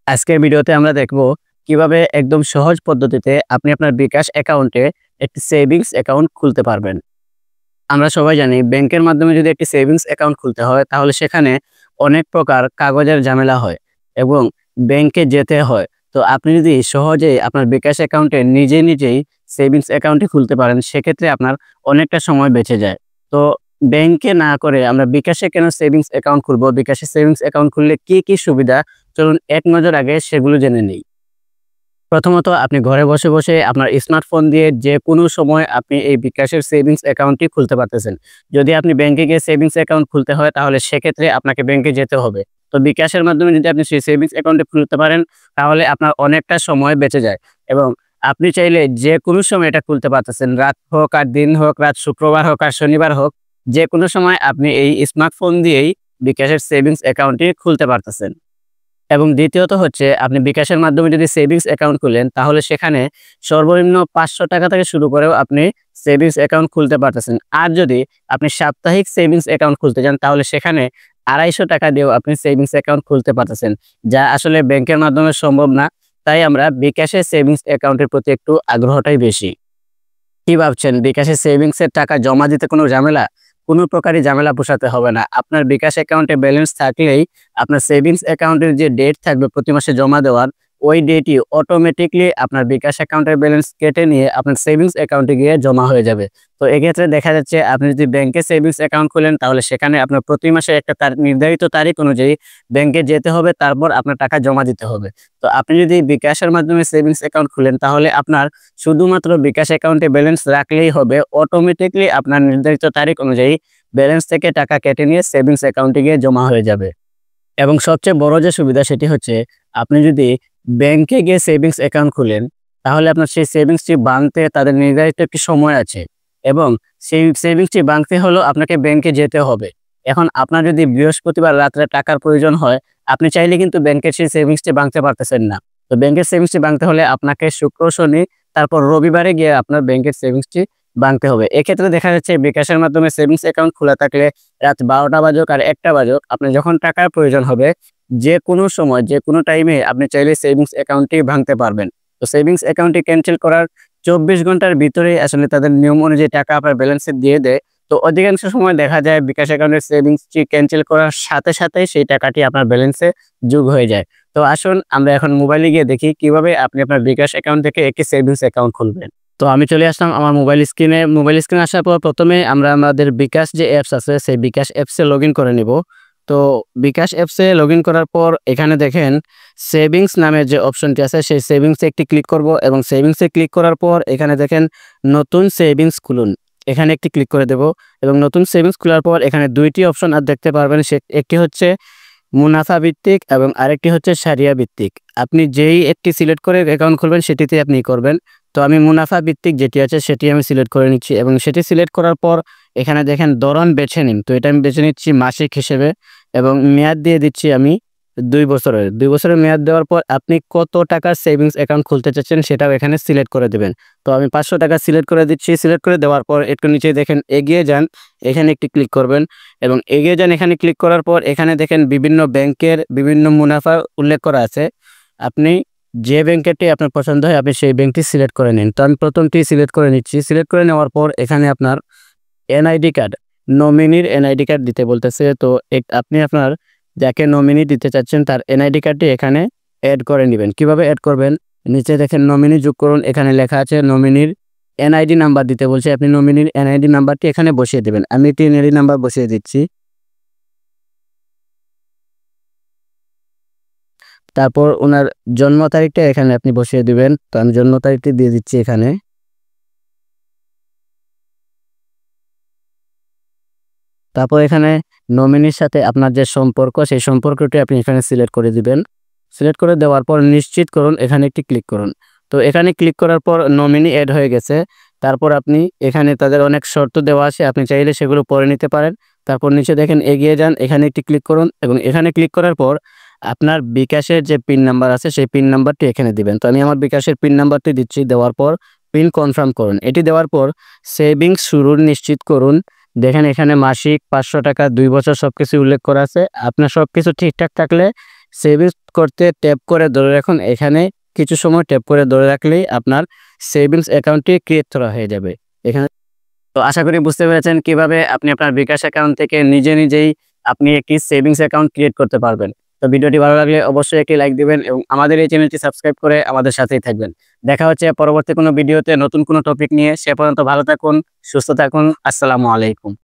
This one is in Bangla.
আজকের ভিডিওতে আমরা দেখব কিভাবে একদম সহজ পদ্ধতিতে আপনি আপনার বিকাশ অ্যাকাউন্টে একটি সেভিংস অ্যাকাউন্ট খুলতে পারবেন। আমরা সবাই জানি ব্যাংকের মাধ্যমে যদি একটি সেভিংস অ্যাকাউন্ট খুলতে হয় তাহলে সেখানে অনেক প্রকার কাগজের ঝামেলা হয় এবং ব্যাংকে যেতে হয়। তো আপনি যদি সহজেই আপনার বিকাশ অ্যাকাউন্টে নিজেই সেভিংস অ্যাকাউন্টটি খুলতে পারেন সেক্ষেত্রে আপনার অনেকটা সময় বেঁচে যায়। তো ব্যাংকে না করে আমরা বিকাশে কেন সেভিংস অ্যাকাউন্ট খুলবো, বিকাশে সেভিংস অ্যাকাউন্ট খুললে কি সুবিধা, চলুন এক নজর আগে সেগুলো জেনে নেই। প্রথমত আপনি ঘরে বসে আপনার স্মার্টফোন দিয়ে যেকোনো সময় আপনি এই বিকাশের সেভিংস অ্যাকাউন্টটি খুলতে পারতেছেন। যদি আপনি ব্যাংকে গিয়ে সেভিংস অ্যাকাউন্ট খুলতে হয় তাহলে সেক্ষেত্রে আপনাকে ব্যাংকে যেতে হবে। তো বিকাশের মাধ্যমে যদি আপনি সেই সেভিংস অ্যাকাউন্টে খুলতে পারেন তাহলে আপনার অনেকটা সময় বেঁচে যায় এবং আপনি চাইলে যেকোনো সময় এটা খুলতে পারতেছেন। রাত হোক আর দিন হোক, রাত শুক্রবার হোক আর শনিবার হোক, যেকোনো সময় আপনি এই স্মার্টফোন দিয়েই বিকাশের সেভিংস অ্যাকাউন্টটি খুলতে পারতেছেন। এবং দ্বিতীয়ত হচ্ছে আপনি বিকাশের মাধ্যমে যদি সেভিংস অ্যাকাউন্ট খুলেন তাহলে সেখানে সর্বনিম্ন ৫০০ টাকা থেকে শুরু করেও আপনি সেভিংস অ্যাকাউন্ট খুলতে পারতেছেন। আর যদি আপনি সাপ্তাহিক সেভিংস অ্যাকাউন্ট খুলতে চান তাহলে সেখানে ২৫০ টাকা দিয়েও আপনি সেভিংস অ্যাকাউন্ট খুলতে পারতেছেন, যা আসলে ব্যাংকের মাধ্যমে সম্ভব না। তাই আমরা বিকাশে সেভিংস অ্যাকাউন্টের প্রতি একটু আগ্রহটাই বেশি। কি ভাবছেন বিকাশে সেভিংসের টাকা জমা দিতে কোনো ঝামেলা? কোনো প্রকারই ঝামেলা পোষাতে হবে না। আপনার বিকাশ অ্যাকাউন্টে ব্যালেন্স থাকলেই আপনার সেভিংস অ্যাকাউন্টের যে ডেট থাকবে প্রতি মাসে জমা দেওয়ার, ওই ডেটই অটোমেটিকলি আপনার বিকাশ অ্যাকাউন্টের ব্যালেন্স কেটে নিয়ে আপনার সেভিংস অ্যাকাউন্টে গিয়ে জমা হয়ে যাবে। তো এক্ষেত্রে দেখা যাচ্ছে আপনি যদি ব্যাংকে সেভিংস অ্যাকাউন্ট খোলেন তাহলে সেখানে আপনার প্রতি মাসে একটা নির্ধারিত তারিখ অনুযায়ী ব্যাংকে যেতে হবে, তারপর আপনার টাকা জমা দিতে হবে। তো আপনি যদি বিকাশের মাধ্যমে সেভিংস অ্যাকাউন্ট খুলেন তাহলে আপনার শুধুমাত্র বিকাশ অ্যাকাউন্টে ব্যালেন্স রাখলেই হবে, অটোমেটিকলি আপনার নির্ধারিত তারিখ অনুযায়ী ব্যালেন্স থেকে টাকা কেটে নিয়ে সেভিংস অ্যাকাউন্টে গিয়ে জমা হয়ে যাবে। এবং সবচেয়ে বড় যে সুবিধা সেটি হচ্ছে আপনি যদি ব্যাংকে গিয়ে সেভিংস অ্যাকাউন্ট খুলেন তাহলে আপনার সেই সেভিংসটি ভাঙতে তাদের নির্ধারিত একটি সময় আছে এবং সেই সেভিংসটি ভাঙতে হলেও আপনাকে ব্যাংকে যেতে হবে। এখন আপনার যদি বৃহস্পতিবার রাত্রে টাকার প্রয়োজন হয়, আপনি চাইলে কিন্তু ব্যাংকের সেই সেভিংসটি ভাঙতে পারতেছেন না। তো ব্যাংকের সেভিংসটি ভাঙতে হলে আপনাকে শুক্র শনি তারপর রবিবারে গিয়ে আপনার ব্যাংকের সেভিংসটি ভাঙতে হবে। এক্ষেত্রে দেখা যাচ্ছে বিকাশের মাধ্যমে সেভিংস অ্যাকাউন্ট খোলা থাকলে রাত ১২টা বাজুক আর ১টা বাজুক, আপনার যখন টাকার প্রয়োজন হবে যে কোনো সময় যে কোনো টাইমে আপনি চাইলে সেভিংস অ্যাকাউন্টটি ভাঙতে পারবেন। তো সেভিংস অ্যাকাউন্টটি ক্যান্সেল করার ২৪ ঘন্টার ভিতরেই আসলে তাদের নিয়ম অনুযায়ী টাকা আপনার ব্যালেন্সে দিয়ে দেয়। তো অধিকাংশ সময় দেখা যায় বিকাশ অ্যাকাউন্টের সেভিংসটি ক্যান্সেল করার সাথে সেই টাকাটি আপনার ব্যালেন্সে যোগ হয়ে যায়। তো আসুন আমরা এখন মোবাইলে গিয়ে দেখি কিভাবে আপনি আপনার বিকাশ অ্যাকাউন্ট থেকে একটি সেভিংস অ্যাকাউন্ট খুলবেন। তো আমি চলে আসলাম আমার মোবাইল স্ক্রিনে আসার পর প্রথমে আমরা আমাদের বিকাশ যে অ্যাপস আছে সেই বিকাশ অ্যাপসে লগইন করে নিব। তো বিকাশ অ্যাপসে লগইন করার পর এখানে দেখেন সেভিংস নামের যে অপশনটি আছে সেই সেভিংসে একটি ক্লিক করব এবং সেভিংসে ক্লিক করার পর এখানে দেখেন নতুন সেভিংস খুলুন, এখানে একটি ক্লিক করে দেব এবং নতুন সেভিংস খোলার পর এখানে দুইটি অপশন আর দেখতে পারবেন, একটি হচ্ছে মুনাফা ভিত্তিক এবং আরেকটি হচ্ছে সারিয়া ভিত্তিক। আপনি যেই একটি সিলেক্ট করে অ্যাকাউন্ট খুলবেন সেটিতে আপনি করবেন। তো আমি মুনাফা ভিত্তিক যেটি আছে সেটি আমি সিলেক্ট করে নিচ্ছি এবং সেটি সিলেক্ট করার পর এখানে দেখেন ধরন বেছে নিন। তো এটা আমি বেছে নিচ্ছি মাসিক হিসেবে এবং মেয়াদ দিয়ে দিচ্ছি আমি ২ বছরের। ২ বছরের মেয়াদ দেওয়ার পর আপনি কত টাকার সেভিংস অ্যাকাউন্ট খুলতে চাচ্ছেন সেটাও এখানে সিলেক্ট করে দেবেন। তো আমি ৫০০ টাকা সিলেক্ট করে দিচ্ছি। সিলেক্ট করে দেওয়ার পর একটু নিচে দেখেন এগিয়ে যান, এখানে একটি ক্লিক করবেন এবং এগিয়ে যান। এখানে ক্লিক করার পর এখানে দেখেন বিভিন্ন ব্যাংকের বিভিন্ন মুনাফা উল্লেখ করা আছে। আপনি যে ব্যাংকেরটি আপনার পছন্দ হয় আপনি সেই ব্যাংকটি সিলেক্ট করে নিন। তো আমি প্রথমটি সিলেক্ট করে নিচ্ছি। সিলেক্ট করে নেওয়ার পর এখানে আপনার এনআইডি কার্ড, নমিনির এনআইডি কার্ড দিতে বলতেছে। তো আপনি আপনার যাকে নমিনি দিতে চাচ্ছেন তার এনআইডি কার্ডটি এখানে অ্যাড করে নেবেন। কিভাবে অ্যাড করবেন? নিচে দেখেন নমিনি যোগ করুন, এখানে লেখা আছে নমিনির এনআইডি নাম্বার দিতে বলছে। আপনি নমিনির এনআইডি নাম্বারটি এখানে বসিয়ে দেবেন। আমি একটি এনআইডি নাম্বার বসিয়ে দিচ্ছি। তারপর ওনার জন্ম তারিখটা এখানে আপনি বসিয়ে দিবেন। তো আমি জন্ম তারিখটি দিয়ে দিচ্ছি এখানে। তারপর এখানে নমিনির সাথে আপনার যে সম্পর্ক সেই সম্পর্কটি আপনি এখানে সিলেক্ট করে দিবেন। সিলেক্ট করে দেওয়ার পর নিশ্চিত করুন, এখানে একটি ক্লিক করুন। তো এখানে ক্লিক করার পর নমিনি অ্যাড হয়ে গেছে। তারপর আপনি এখানে তাদের অনেক শর্ত দেওয়া আছে, আপনি চাইলে সেগুলো পড়ে নিতে পারেন। তারপর নিচে দেখেন এগিয়ে যান, এখানে একটি ক্লিক করুন এবং এখানে ক্লিক করার পর আপনার বিকাশের যে পিন নাম্বার আছে সেই পিন নাম্বারটি এখানে দিবেন। তো আমি আমার বিকাশের পিন নাম্বারটি দিচ্ছি। দেওয়ার পর পিন কনফার্ম করুন। এটি দেওয়ার পর সেভিংস শুরুর নিশ্চিত করুন। দেখেন এখানে মাসিক ৫০০ টাকা ২ বছর সবকিছু উল্লেখ করা আছে। আপনার সবকিছু ঠিকঠাক থাকলে সেভিংস করতে ট্যাপ করে ধরে রাখুন। এখানে কিছু সময় ট্যাপ করে ধরে রাখলেই আপনার সেভিংস অ্যাকাউন্টটি ক্রিয়েট করা হয়ে যাবে। এখানে তো আশা করি বুঝতে পেরেছেন কিভাবে আপনি আপনার বিকাশ অ্যাকাউন্ট থেকে নিজেই আপনি একটি সেভিংস অ্যাকাউন্ট ক্রিয়েট করতে পারবেন। তো ভিডিওটি ভালো লাগলে অবশ্যই একটি লাইক দিবেন এবং আমাদের এই চ্যানেলটি সাবস্ক্রাইব করে আমাদের সাথেই থাকবেন। দেখা হচ্ছে পরবর্তী কোনো ভিডিওতে নতুন কোনো টপিক নিয়ে। সে পর্যন্ত ভালো থাকুন, সুস্থ থাকুন। আসসালামু আলাইকুম।